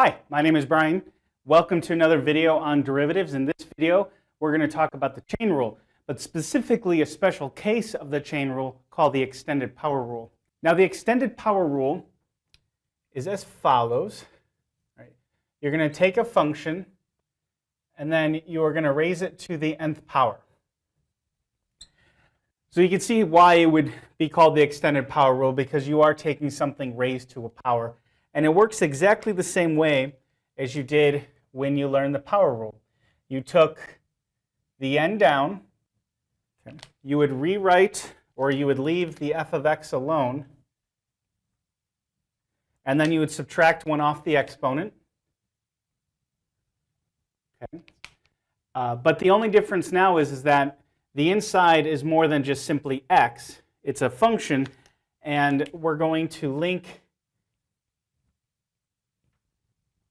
Hi, my name is Brian. Welcome to another video on derivatives. In this video, we're going to talk about the chain rule, but specifically a special case of the chain rule called the extended power rule. Now, the extended power rule is as follows. Right? You're going to take a function, and then you are going to raise it to the nth power. So you can see why it would be called the extended power rule, because you are taking something raised to a power. And it works exactly the same way as you did when you learned the power rule. You took the n down, okay. You would rewrite, or you would leave the f of x alone, and then you would subtract 1 off the exponent. Okay. But the only difference now is that the inside is more than just simply x. It's a function, and we're going to link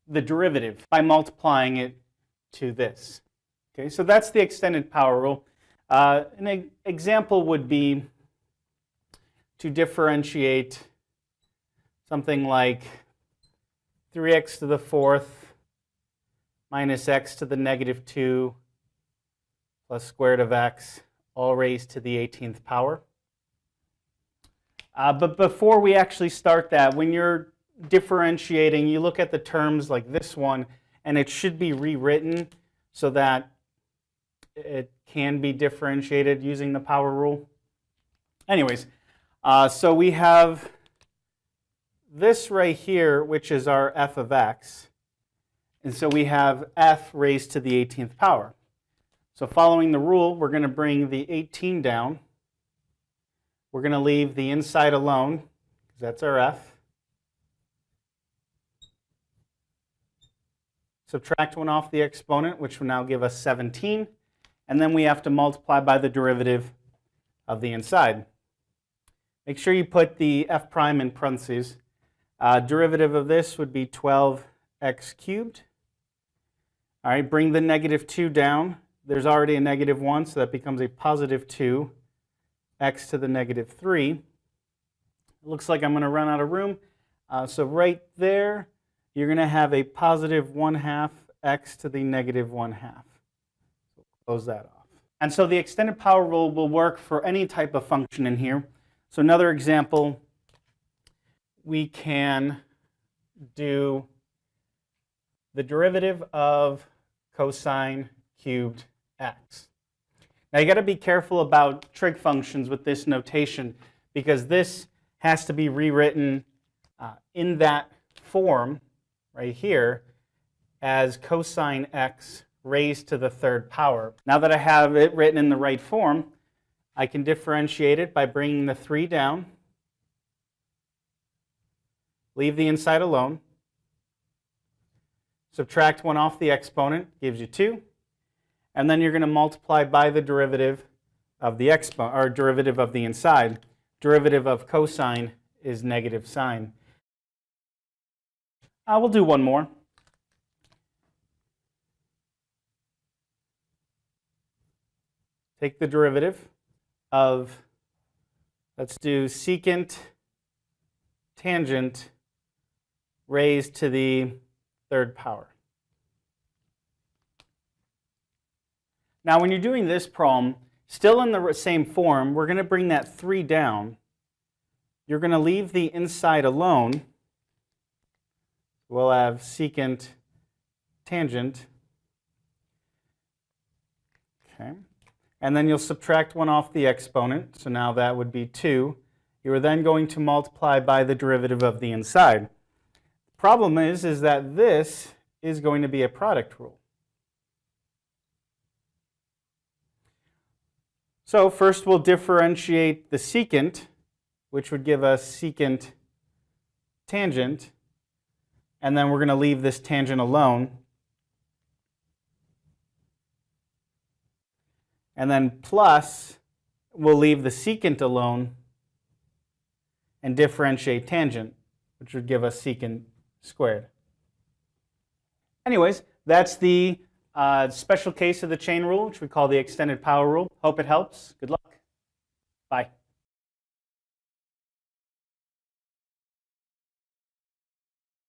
the derivative by multiplying it to this. Okay, so that's the extended power rule. An example would be to differentiate something like 3x to the 4th minus x to the negative 2 plus square root of x, all raised to the 18th power. But before we actually start that, when you're differentiating, you look at the terms like this one, and it should be rewritten so that it can be differentiated using the power rule. Anyways, so we have this right here, which is our f of x. And so we have f raised to the 18th power. So following the rule, we're going to bring the 18 down. We're going to leave the inside alone, because that's our f. Subtract 1 off the exponent, which will now give us 17. And then we have to multiply by the derivative of the inside. Make sure you put the f prime in parentheses. Derivative of this would be 12x cubed. All right, bring the negative 2 down. There's already a negative 1, so that becomes a positive 2, x to the negative 3. It looks like I'm going to run out of room. So right there, you're going to have a positive 1/2 x to the negative 1/2. So close that off. And so the extended power rule will work for any type of function in here. So another example, we can do the derivative of cosine cubed x. Now you got to be careful about trig functions with this notation, because this has to be rewritten in that form right here as cosine x raised to the 3rd power. Now that I have it written in the right form, I can differentiate it by bringing the 3 down, leave the inside alone, subtract 1 off the exponent, gives you 2, and then you're going to multiply by the derivative of the exponent, or derivative of the inside. Derivative of cosine is negative sine. We'll do one more. Take the derivative of, let's do secant tangent raised to the 3rd power. Now when you're doing this problem, still in the same form, we're going to bring that 3 down. You're going to leave the inside alone. We'll have secant tangent. Okay. And then you'll subtract 1 off the exponent. So now that would be 2. You are then going to multiply by the derivative of the inside. The problem is that this is going to be a product rule. So first we'll differentiate the secant, which would give us secant tangent. And then we're going to leave this tangent alone. And then plus, we'll leave the secant alone and differentiate tangent, which would give us secant squared. Anyways, that's the special case of the chain rule, which we call the extended power rule. Hope it helps. Good luck. Bye.